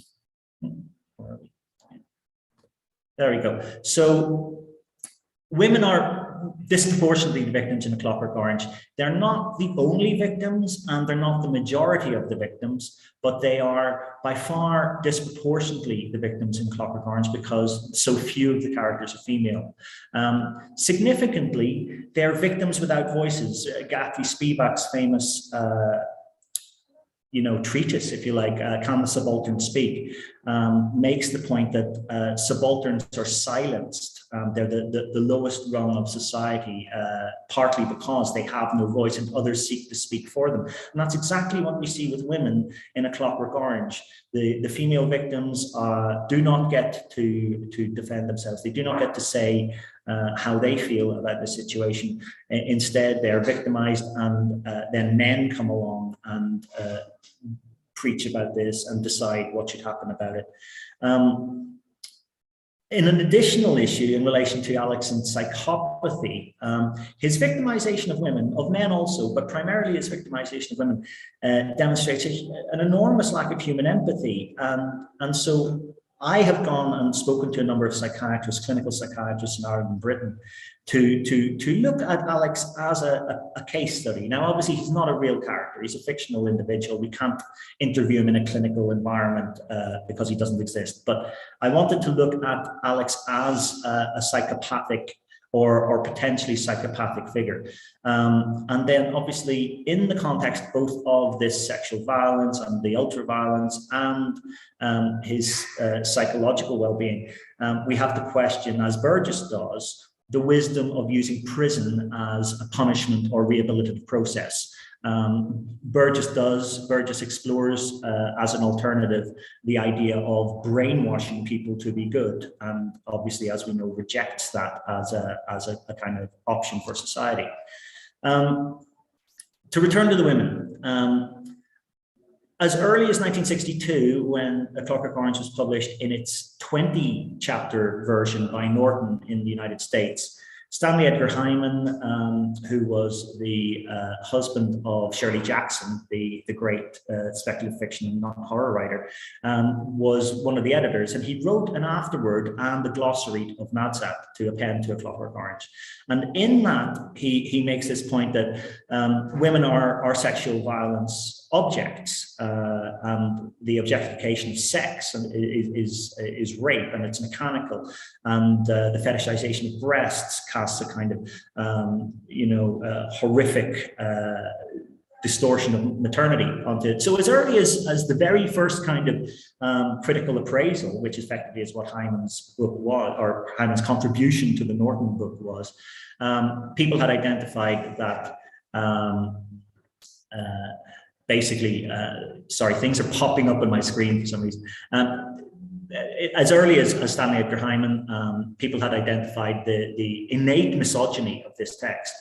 There we go. So women are disproportionately the victims in A Clockwork Orange. They're not the only victims, and they're not the majority of the victims, but they are by far disproportionately the victims in Clockwork Orange because so few of the characters are female. Significantly, they're victims without voices. Gatsby Spivak's famous treatise, if you like, Can the Subaltern Speak, makes the point that subalterns are silenced. They're the lowest rung of society, partly because they have no voice and others seek to speak for them. And that's exactly what we see with women in A Clockwork Orange. The female victims do not get to defend themselves. They do not get to say how they feel about the situation. Instead, they're victimized, and then men come along and preach about this and decide what should happen about it. In an additional issue in relation to Alex's psychopathy, his victimization of women, of men also, but primarily his victimization of women, demonstrates an enormous lack of human empathy. And so I have gone and spoken to a number of psychiatrists, clinical psychiatrists in Ireland and Britain, to look at Alex as a case study. Now, obviously, he's not a real character. He's a fictional individual. We can't interview him in a clinical environment because he doesn't exist. But I wanted to look at Alex as a psychopathic or potentially psychopathic figure. And then obviously in the context both of this sexual violence and the ultra-violence and his psychological well-being, we have to question, as Burgess does, the wisdom of using prison as a punishment or rehabilitative process. Burgess explores as an alternative the idea of brainwashing people to be good, and obviously, as we know, rejects that as a kind of option for society. To return to the women, as early as 1962, when A Clockwork Orange was published in its 20-chapter version by Norton in the United States, Stanley Edgar Hyman, who was the husband of Shirley Jackson, the great speculative fiction and non-horror writer, was one of the editors, and he wrote an afterword and the glossary of Nadsat to append to A Clockwork Orange. And in that, he makes this point that women are sexual violence objects, and the objectification of sex is rape, and it's mechanical, and the fetishization of breasts casts a kind of horrific distortion of maternity onto it. So as early as the very first kind of critical appraisal, which effectively is what Hyman's book was, or Hyman's contribution to the Norton book was, people had identified that basically, sorry, things are popping up on my screen for some reason. As early as Stanley Edgar Hyman, people had identified the innate misogyny of this text.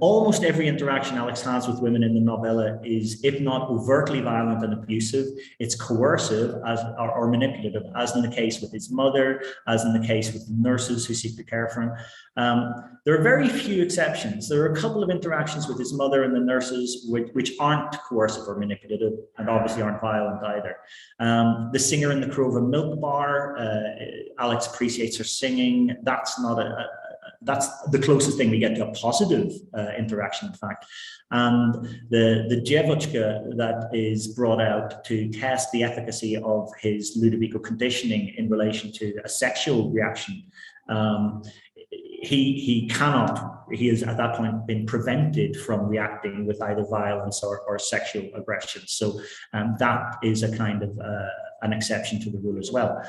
Almost every interaction Alex has with women in the novella is, if not overtly violent and abusive, it's coercive or manipulative, as in the case with his mother, as in the case with the nurses who seek to care for him. There are very few exceptions. There are a couple of interactions with his mother and the nurses which aren't coercive or manipulative, and obviously aren't violent either. The singer in the Crow of a Milk Bar, Alex appreciates her singing. That's the closest thing we get to a positive interaction, in fact. And the Djevochka that is brought out to test the efficacy of his Ludovico conditioning in relation to a sexual reaction, he has at that point been prevented from reacting with either violence or sexual aggression. So that is a kind of an exception to the rule as well.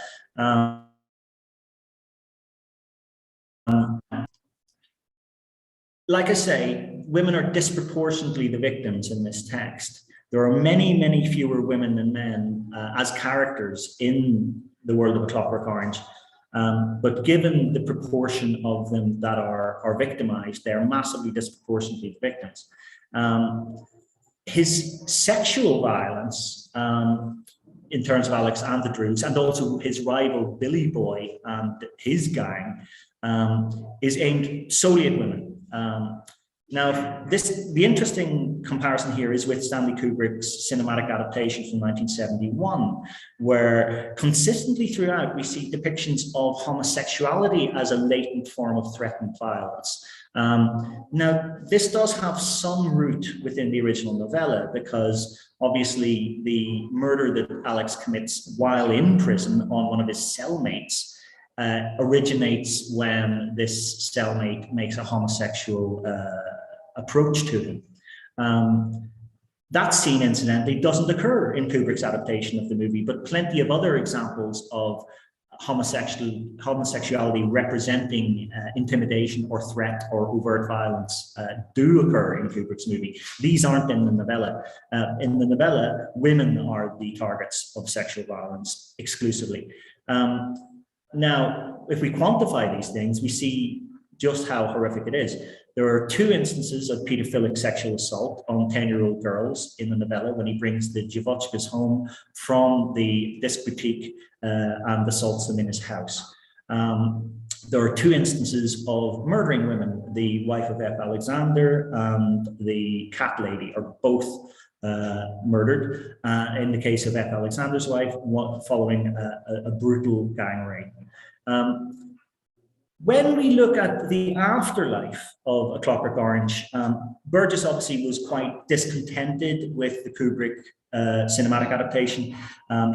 Like I say, women are disproportionately the victims in this text. There are many, many fewer women than men as characters in the world of A Clockwork Orange. But given the proportion of them that are victimized, they are massively disproportionately victims. His sexual violence, in terms of Alex and the Druids, and also his rival Billy Boy and his gang, is aimed solely at women. Now, the interesting comparison here is with Stanley Kubrick's cinematic adaptation from 1971, where consistently throughout we see depictions of homosexuality as a latent form of threatened violence. Now, this does have some root within the original novella, because obviously the murder that Alex commits while in prison on one of his cellmates originates when this cellmate makes a homosexual approach to him. That scene, incidentally, doesn't occur in Kubrick's adaptation of the movie, but plenty of other examples of homosexuality representing intimidation or threat or overt violence do occur in Kubrick's movie. These aren't in the novella. In the novella, women are the targets of sexual violence exclusively. Now, if we quantify these things, we see just how horrific it is. There are 2 instances of pedophilic sexual assault on 10-year-old girls in the novella when he brings the Djevochkas home from the disc boutique and assaults them in his house. There are 2 instances of murdering women. The wife of F. Alexander and the cat lady are both murdered. In the case of F. Alexander's wife, following a brutal gang rape. When we look at the afterlife of A Clockwork Orange, Burgess obviously was quite discontented with the Kubrick cinematic adaptation.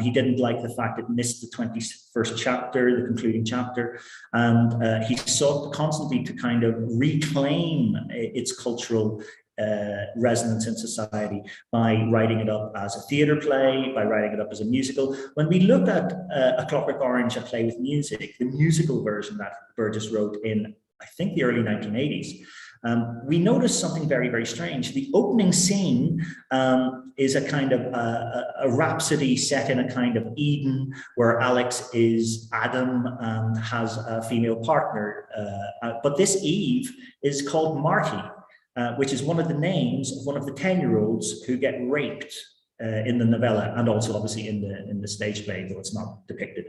He didn't like the fact it missed the 21st chapter, the concluding chapter, and he sought constantly to kind of reclaim its cultural resonance in society by writing it up as a theatre play, by writing it up as a musical. When we look at A Clockwork Orange, a play with music, the musical version that Burgess wrote in, I think, the early 1980s, we notice something very, very strange. The opening scene is a kind of a rhapsody set in a kind of Eden, where Alex is Adam and has a female partner. But this Eve is called Marty, which is one of the names of one of the 10-year-olds who get raped in the novella, and also obviously in the stage play, though it's not depicted.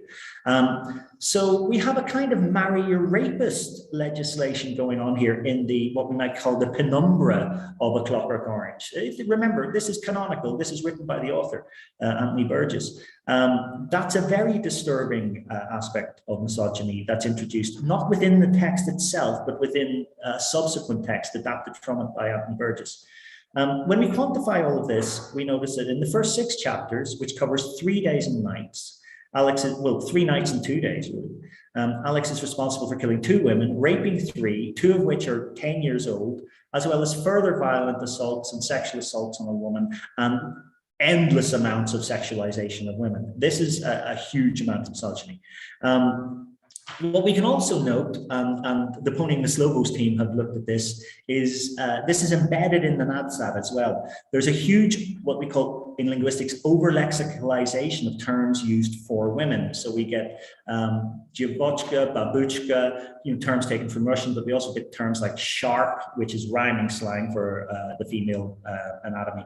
So we have a kind of marry your rapist legislation going on here in the what we might call the penumbra of A Clockwork Orange. Remember, this is canonical. This is written by the author, Anthony Burgess. That's a very disturbing aspect of misogyny that's introduced, not within the text itself, but within subsequent text adapted from it by Anthony Burgess. When we quantify all of this, we notice that in the first 6 chapters, which covers 3 days and nights, Alex is, well, 3 nights and 2 days, really. Alex is responsible for killing 2 women, raping 3, 2 of which are 10 years old, as well as further violent assaults and sexual assaults on a woman, and endless amounts of sexualization of women. This is a huge amount of misogyny. What we can also note, and the Pony and the Slobos team have looked at this is embedded in the NADSAT as well. There's a huge, what we call in linguistics, over-lexicalization of terms used for women. So we get dziewuczka, babuchka, terms taken from Russian, but we also get terms like sharp, which is rhyming slang for the female anatomy.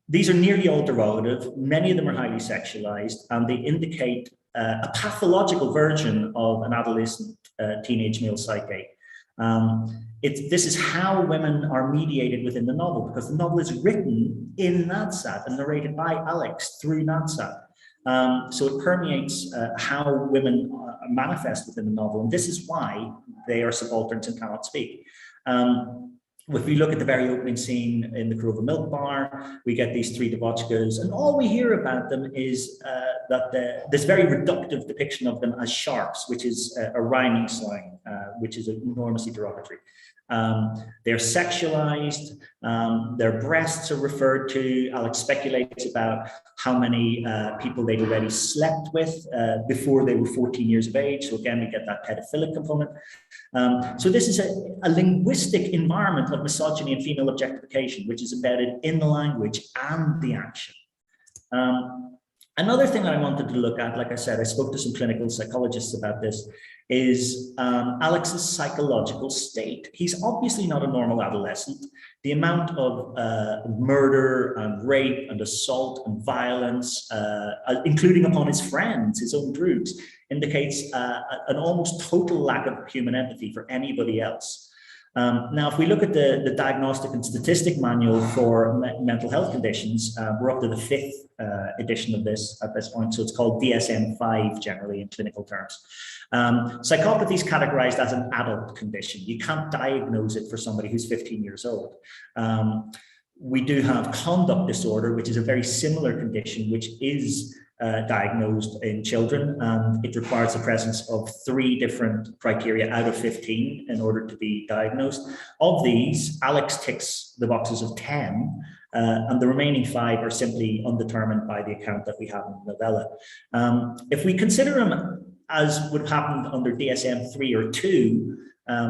These are nearly all derogative. Many of them are highly sexualized, and they indicate a pathological version of an adolescent teenage male psyche. This is how women are mediated within the novel, because the novel is written in NADSAT and narrated by Alex through NADSAT. So it permeates how women manifest within the novel, and this is why they are subalterns and cannot speak. If we look at the very opening scene in the Crew of a Milk Bar, we get these 3 Dvochkas, and all we hear about them is this very reductive depiction of them as sharps, which is a rhyming slang, which is enormously derogatory. They're sexualized, their breasts are referred to. Alex speculates about how many people they'd already slept with before they were 14 years of age. So again, we get that pedophilic component. So this is a linguistic environment of misogyny and female objectification, which is embedded in the language and the action. Another thing that I wanted to look at, like I said, I spoke to some clinical psychologists about this, is Alex's psychological state. He's obviously not a normal adolescent. The amount of murder and rape and assault and violence, including upon his friends, his own druids, indicates an almost total lack of human empathy for anybody else. Now, if we look at the Diagnostic and Statistic Manual for mental health conditions, we're up to the 5th edition of this at this point, so it's called DSM-5 generally in clinical terms. Psychopathy is categorized as an adult condition. You can't diagnose it for somebody who's 15 years old. We do have conduct disorder, which is a very similar condition, which is diagnosed in children, and it requires the presence of 3 different criteria out of 15 in order to be diagnosed. Of these, Alex ticks the boxes of 10, and the remaining 5 are simply undetermined by the account that we have in the novella. If we consider him as would have happened under DSM-3 or 2,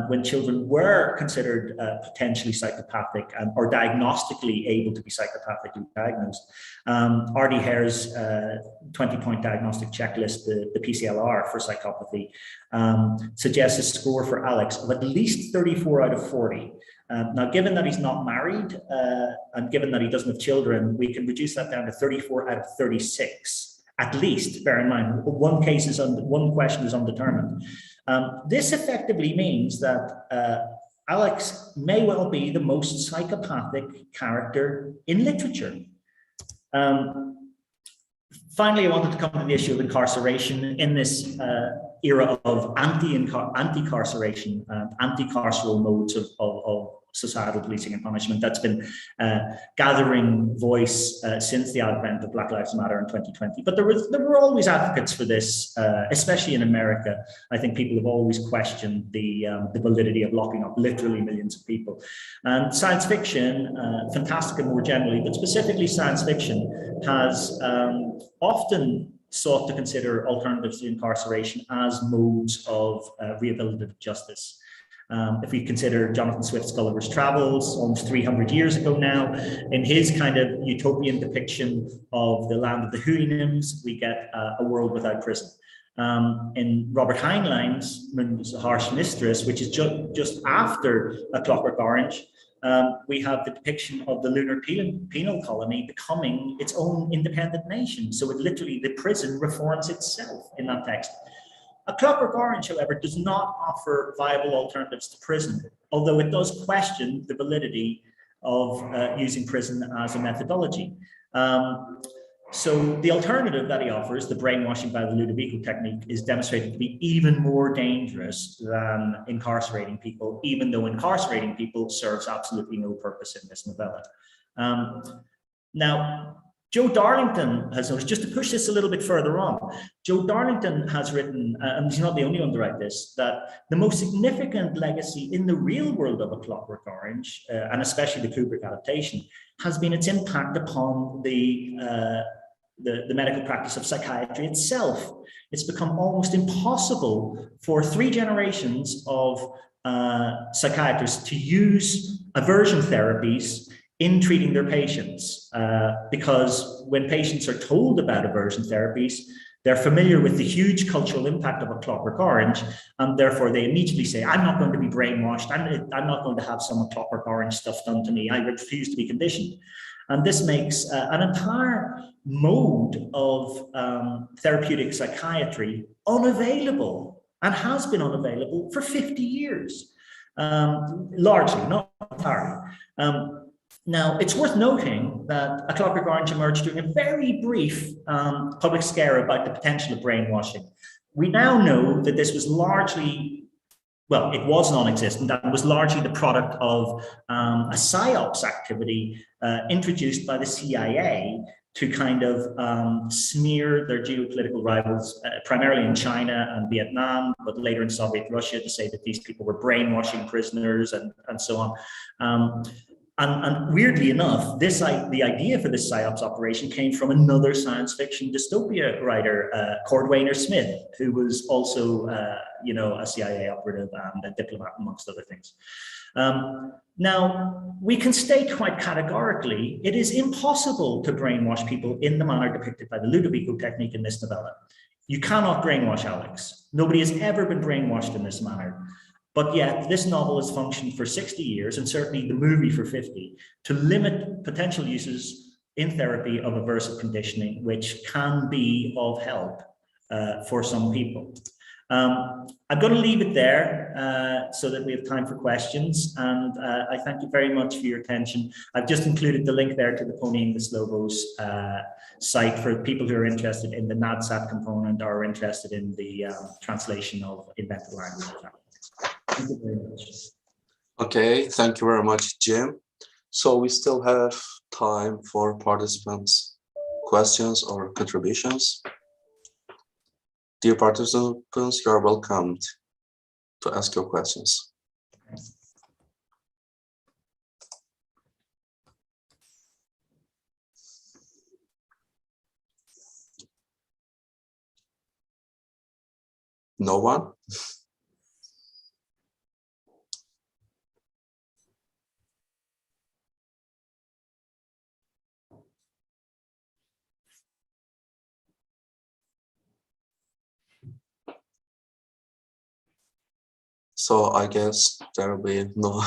when children were considered potentially psychopathic or diagnostically able to be psychopathically diagnosed. R.D. Hare's 20-point diagnostic checklist, the PCLR for psychopathy, suggests a score for Alex of at least 34 out of 40. Now, given that he's not married and given that he doesn't have children, we can reduce that down to 34 out of 36. At least, bear in mind, one question is undetermined. This effectively means that Alex may well be the most psychopathic character in literature. Finally, I wanted to come to the issue of incarceration in this era of anti-carceration and anti-carceral modes of societal policing and punishment that's been gathering voice since the advent of Black Lives Matter in 2020. But there were always advocates for this, especially in America. I think people have always questioned the validity of locking up literally millions of people. And science fiction, fantastica more generally, but specifically science fiction, has often sought to consider alternatives to incarceration as modes of rehabilitative justice. If we consider Jonathan Swift's Gulliver's Travels, almost 300 years ago now, in his kind of utopian depiction of the land of the Houyhnhnms, we get a world without prison. In Robert Heinlein's Harsh Mistress, which is just after A Clockwork Orange, we have the depiction of the lunar penal colony becoming its own independent nation. So it literally, the prison reforms itself in that text. A Clockwork Orange, however, does not offer viable alternatives to prison, although it does question the validity of using prison as a methodology. So the alternative that he offers, the brainwashing by the Ludovico technique, is demonstrated to be even more dangerous than incarcerating people, even though incarcerating people serves absolutely no purpose in this novella. Now, Joe Darlington has noticed, just to push this a little bit further on, Joe Darlington has written, and he's not the only one to write this, that the most significant legacy in the real world of A Clockwork Orange, and especially the Kubrick adaptation, has been its impact upon the medical practice of psychiatry itself. It's become almost impossible for 3 generations of psychiatrists to use aversion therapies in treating their patients, because when patients are told about aversion therapies, they're familiar with the huge cultural impact of A Clockwork Orange, and therefore they immediately say, I'm not going to be brainwashed, I'm not going to have some A Clockwork Orange stuff done to me, I refuse to be conditioned. And this makes an entire mode of therapeutic psychiatry unavailable, and has been unavailable for 50 years, largely, not entirely. Now, it's worth noting that A Clockwork Orange emerged during a very brief public scare about the potential of brainwashing. We now know that this was largely, well, it was non-existent and was largely the product of a psyops activity introduced by the CIA to kind of smear their geopolitical rivals, primarily in China and Vietnam, but later in Soviet Russia, to say that these people were brainwashing prisoners and so on. And weirdly enough, the idea for this PSYOPs operation came from another science fiction dystopia writer, Cordwainer Smith, who was also, a CIA operative and a diplomat, amongst other things. Now, we can state quite categorically, it is impossible to brainwash people in the manner depicted by the Ludovico technique in this novella. You cannot brainwash Alex. Nobody has ever been brainwashed in this manner. But yet, this novel has functioned for 60 years, and certainly the movie for 50, to limit potential uses in therapy of aversive conditioning, which can be of help for some people. I'm going to leave it there so that we have time for questions, and I thank you very much for your attention. I've just included the link there to the Ponying the Slogos site for people who are interested in the NADSAT component or are interested in the translation of invented language. Thank you very much. Okay, thank you very much, Jim. So we still have time for participants' questions or contributions. Dear participants, you are welcomed to ask your questions. No one? So I guess there will be no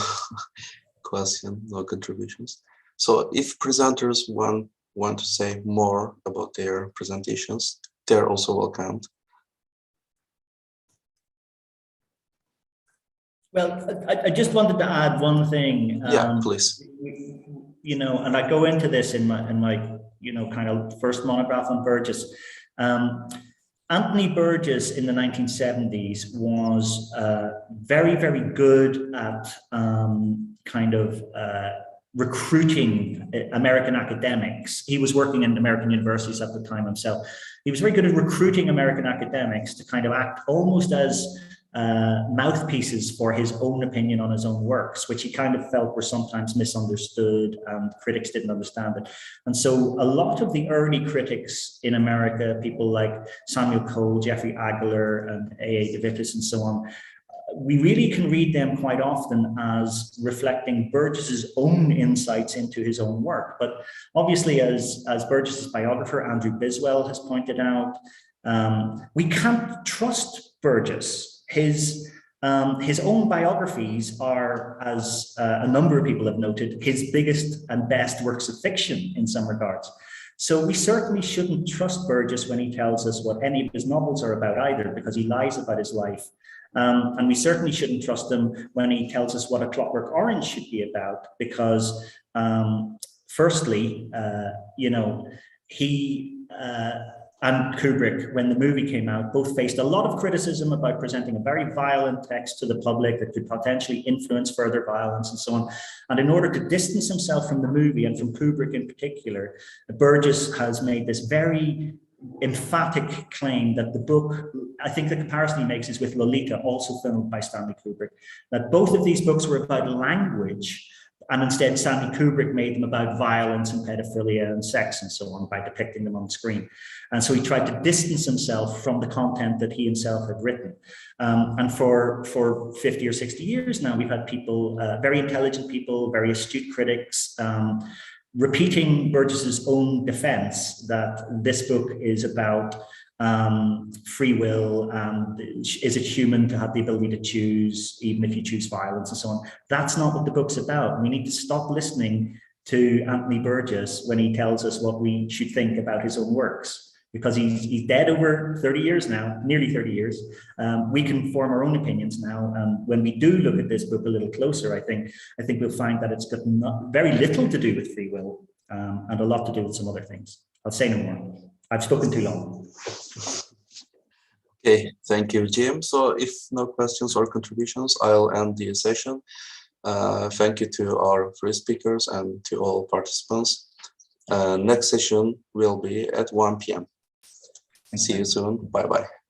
question, no contributions. So if presenters want to say more about their presentations, they're also welcomed. Well, I just wanted to add one thing. Yeah, please. And I go into this in my kind of first monograph on Burgess. Anthony Burgess in the 1970s was very, very good at recruiting American academics. He was working in American universities at the time himself. He was very good at recruiting American academics to kind of act almost as mouthpieces for his own opinion on his own works, which he kind of felt were sometimes misunderstood and critics didn't understand it. And so a lot of the early critics in America, people like Samuel Cole, Jeffrey Aguilar, and A.A. de Wittis and so on, we really can read them quite often as reflecting Burgess's own insights into his own work. But obviously, as Burgess's biographer, Andrew Biswell, has pointed out, we can't trust Burgess. His His own biographies are, as a number of people have noted, his biggest and best works of fiction in some regards. So we certainly shouldn't trust Burgess when he tells us what any of his novels are about either, because he lies about his life. And we certainly shouldn't trust him when he tells us what A Clockwork Orange should be about, because firstly, you know, he and Kubrick, when the movie came out, both faced a lot of criticism about presenting a very violent text to the public that could potentially influence further violence and so on. And in order to distance himself from the movie and from Kubrick in particular, Burgess has made this very emphatic claim that the book, I think the comparison he makes is with Lolita, also filmed by Stanley Kubrick, that both of these books were about language, and instead Stanley Kubrick made them about violence and pedophilia and sex and so on by depicting them on screen. And so he tried to distance himself from the content that he himself had written. And for 50 or 60 years now, we've had people, very intelligent people, very astute critics, repeating Burgess's own defense that this book is about free will, and is it human to have the ability to choose, even if you choose violence and so on. That's not what the book's about. We need to stop listening to Anthony Burgess when he tells us what we should think about his own works, because he's dead over 30 years now, nearly 30 years. We can form our own opinions now. And when we do look at this book a little closer, I think we'll find that it's got very little to do with free will and a lot to do with some other things. I'll say no more. I've spoken too long. Okay, thank you, Jim. So if no questions or contributions, I'll end the session. Thank you to our three speakers and to all participants. Next session will be at 1 p.m. See you soon. Bye-bye.